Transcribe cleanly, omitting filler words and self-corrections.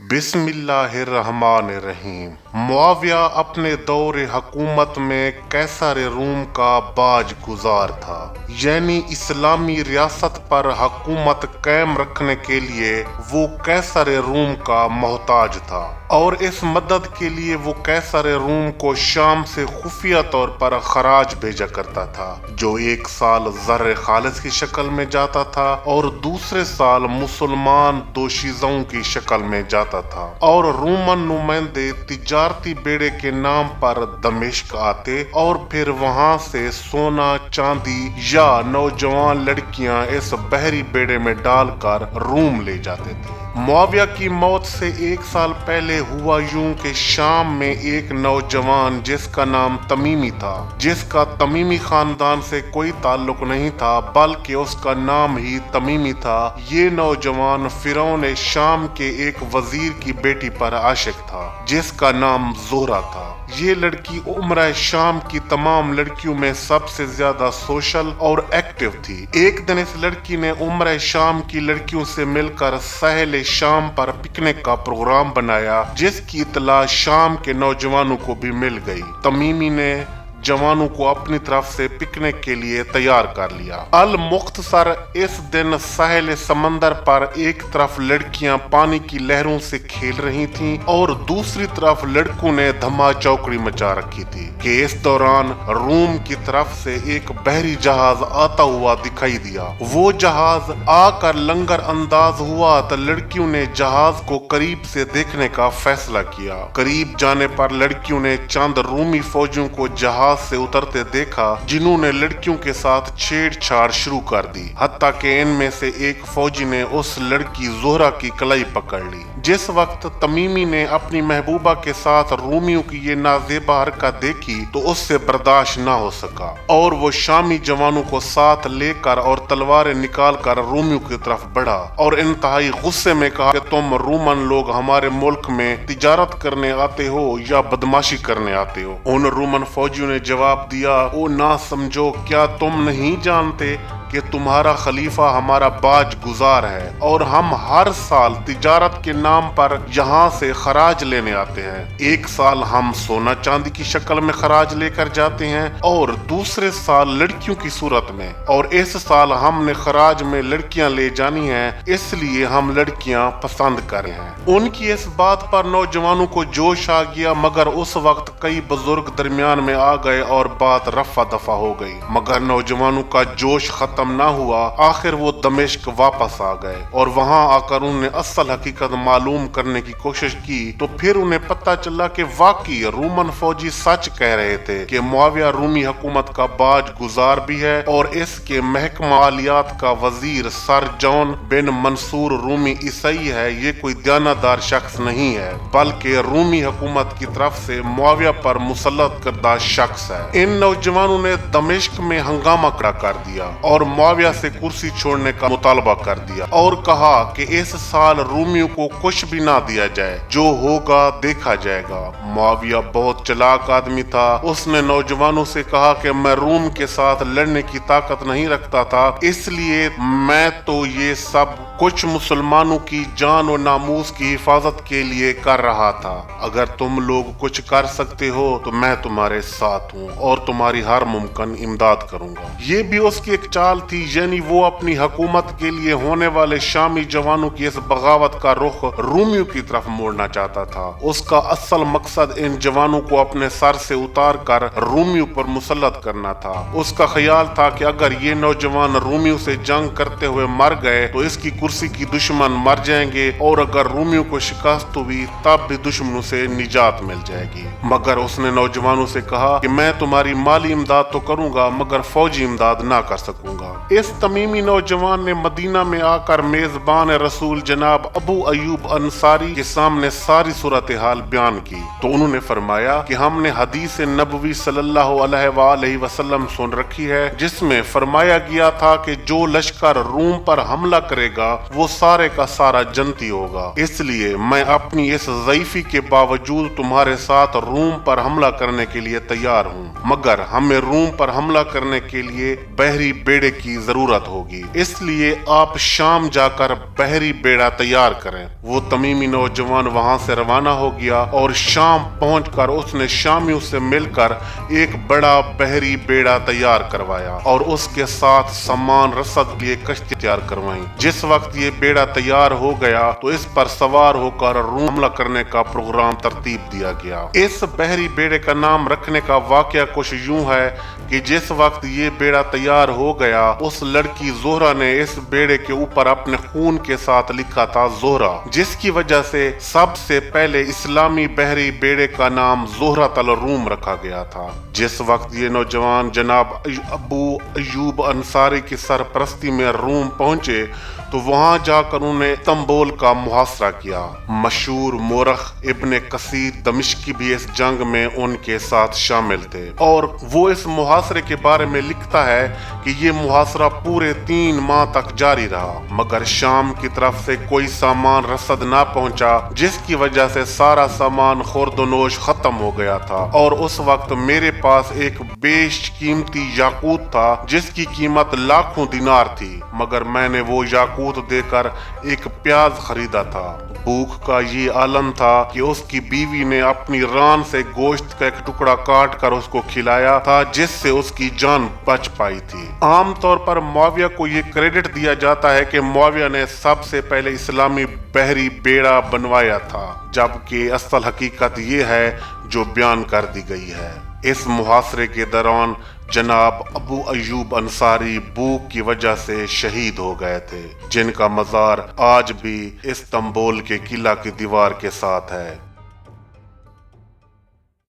बिस्मिल्लाहिर्रहमानिर्रहीम। मुआविया अपने दौर हुकूमत में कैसर रूम का बाज गुजार था, यानी इस्लामी रियासत पर हुकूमत कायम रखने के लिए वो कैसर रूम का मोहताज था, और इस मदद के लिए वो कैसर रूम को शाम से खुफिया तौर पर खराज भेजा करता था, जो एक साल ज़र्र खालिस की शक्ल में जाता था और दूसरे साल मुसलमान दोशीज़ों की शक्ल में जाता था। और रोमन नुमाइंदे तिजारती बेड़े के नाम पर दमिश्क आते और फिर वहां से सोना चांदी या नौजवान लड़कियां इस बहरी बेड़े में डालकर रूम ले जाते थे। मुआविया की मौत से एक साल पहले हुआ यूं कि शाम में एक नौजवान जिसका नाम तमीमी था, जिसका तमीमी खानदान से कोई ताल्लुक नहीं था बल्कि उसका नाम ही तमीमी था, ये नौजवान फिरौन शाम के एक वजीर की बेटी पर आशिक था जिसका नाम जोहरा था। ये लड़की उम्र शाम की तमाम लड़कियों में सबसे ज्यादा सोशल और एक्टिव थी। एक दिन इस लड़की ने उम्र शाम की लड़कियों से मिलकर सहल शाम पर पिकनिक का प्रोग्राम बनाया, जिसकी इतला शाम के नौजवानों को भी मिल गई। तमीमी ने जवानों को अपनी तरफ से पिकनिक के लिए तैयार कर लिया। अल मुख्तसर इस दिन साहिल समंदर पर एक तरफ लड़कियां पानी की लहरों से खेल रही थीं और दूसरी तरफ लड़कों ने धमा चौकड़ी मचा रखी थी कि इस दौरान रूम की तरफ से एक बहरी जहाज आता हुआ दिखाई दिया। वो जहाज आकर लंगर अंदाज हुआ तो लड़कियों ने जहाज को करीब से देखने का फैसला किया। करीब जाने पर लड़कियों ने चंद रूमी फौजियों को जहाज से उतरते देखा, जिन्होंने लड़कियों के साथ छेड़छाड़ शुरू कर दी, हत्ता कि इनमें से एक फौजी ने उस लड़की जोहरा की कलाई पकड़ ली। जिस वक्त तमीमी ने अपनी महबूबा के साथ रूमियों की ये नाजेबा हरकत देखी तो उससे बर्दाश्त ना हो सका और वो शामी जवानों को साथ लेकर और तलवारें निकाल कर रूमियों की तरफ बढ़ा और इंतहाई गुस्से में कहा कि तुम रोमन लोग हमारे मुल्क में तिजारत करने आते हो या बदमाशी करने आते हो। उन रोमन फौजियों ने जवाब दिया, ओ ना समझो, क्या तुम नहीं जानते कि तुम्हारा खलीफा हमारा बाज गुजार है और हम हर साल तिजारत के नाम पर यहाँ से खराज लेने आते हैं। एक साल हम सोना चांदी की शक्ल में खराज लेकर जाते हैं और दूसरे साल लड़कियों की सूरत में, और इस साल हमने खराज में लड़कियां ले जानी हैं, इसलिए हम लड़कियां पसंद कर रहे हैं। उनकी इस बात पर नौजवानों को जोश आ गया, मगर उस वक्त कई बुजुर्ग दरमियान में आ गए और बात रफा दफा हो गई। मगर नौजवानों का जोश खत्म ना हुआ। आखिर वो दमिश्क वापस आ गए और वहां आकर उन्होंने असल हकीकत मालूम करने की कोशिश की तो फिर उन्हें पता चला कि वाकई रोमन फौजी सच कह रहे थे कि मुआविया रूमी हुकूमत का बाज गुजार भी है और इसके महकमा आलियात का वजीर सर जॉन बिन मंसूर रूमी ईसाई है। ये कोई दयानतदार शख्स नहीं है बल्कि रूमी हुकूमत की तरफ से मुआविया पर मुसल्लत करदा शख्स है। इन नौजवानों ने दमिश्क में हंगामा खड़ा कर दिया और मुआविया से कुर्सी छोड़ने का मुतालबा कर दिया और कहा कि इस साल रूमियों को कुछ भी ना दिया जाए, जो होगा देखा जाएगा। मुआविया बहुत चालाक आदमी था। उसने नौजवानों से कहा कि मैं रूम के साथ लड़ने की ताकत नहीं रखता था, इसलिए मैं तो ये सब कुछ मुसलमानों की जान और नामूस की हिफाजत के लिए कर रहा था। अगर तुम लोग कुछ कर सकते हो तो मैं तुम्हारे साथ हूँ और तुम्हारी हर मुमकिन इमदाद करूंगा। ये भी उसकी एक चाल थी, यानी वो अपनी हुकूमत के लिए होने वाले शामी जवानों की इस बगावत का रुख रूमियों की तरफ मोड़ना चाहता था। उसका असल मकसद इन जवानों को अपने सर से उतार कर रूमियों पर मुसल्लत करना था। उसका ख्याल था कि अगर ये नौजवान रूमियों से जंग करते हुए मर गए तो इसकी कुर्सी की दुश्मन मर जाएंगे और अगर रूमियों को शिकस्त हुई तब भी दुश्मनों से निजात मिल जाएगी। मगर उसने नौजवानों से कहा कि मैं तुम्हारी माली इमदाद तो करूंगा मगर फौजी इमदाद ना कर सकूंगा। इस तमीमी नौजवान ने मदीना में आकर मेजबान रसूल जनाब अबू अयूब अंसारी के सामने सारी सूरत हाल बयान की तो उन्होंने फरमाया कि हमने हदीस नबवी सल्लल्लाहु अलैहि वसल्लम सुन रखी है, जिसमें फरमाया गया था कि जो लश्कर रूम पर हमला करेगा वो सारे का सारा जनती होगा। इसलिए मैं अपनी इस ज़ईफी के बावजूद तुम्हारे साथ रूम पर हमला करने के लिए तैयार हूँ, मगर हमें रूम पर हमला करने के लिए बहरी बेड़े की जरूरत होगी, इसलिए आप शाम जाकर बहरी बेड़ा तैयार करें। वो तमीमी नौजवान वहां से रवाना हो गया और शाम पहुंचकर उसने शामियों से मिलकर एक बड़ा बहरी बेड़ा तैयार करवाया और उसके साथ सामान रसद लिए कश्ती तैयार करवाई। जिस वक्त ये बेड़ा तैयार हो गया तो इस पर सवार होकर रूम हमला करने का प्रोग्राम तरतीब दिया गया। इस बहरी बेड़े का नाम रखने का वाकया कुछ यूं है कि जिस वक्त ये बेड़ा तैयार हो गया, उस लड़की जोहरा ने इस बेड़े के ऊपर अपने खून के साथ लिखा था जोहरा, जिसकी वजह से सबसे पहले इस्लामी बहरी बेड़े का नाम जोहरत अल रूम रखा गया था। जिस वक्त ये नौजवान जनाब अबू अयूब अंसारी की सरपरस्ती में रूम पहुंचे तो वहां जाकर उन्होंने इस्तांबुल का मुहासरा किया। मशहूर मोरख इब्ने कसीर दमिश्की भी इस जंग में उनके साथ शामिल थे और वो इस मुहासरे के बारे में लिखता है कि ये मुहासरा पूरे 3 माह तक जारी रहा, मगर शाम की तरफ से कोई सामान रसद ना पहुंचा, जिसकी वजह से सारा सामान खुर्दनोश खत्म हो गया था। और उस वक्त मेरे पास एक बेशकीमती याकूत था जिसकी कीमत लाखों दिनार थी, मगर मैंने वो याकूत देकर एक प्याज खरीदा था। भूख का ये आलम था कि उसकी बीवी ने अपनी रान से गोश्त का एक टुकड़ा काट कर उसको खिलाया था, जिससे उसकी जान बच पाई थी। आमतौर पर मुआविया को ये क्रेडिट दिया जाता है कि मुआविया ने सबसे पहले इस्लामी बहरी बेड़ा बनवाया था, जबकि असल हकीकत ये है जो बयान कर दी गई है। इस मुहासरे के दौरान जनाब अबू अयूब अंसारी भूख की वजह से शहीद हो गए थे, जिनका मजार आज भी इस्तांबुल के किला की दीवार के साथ है।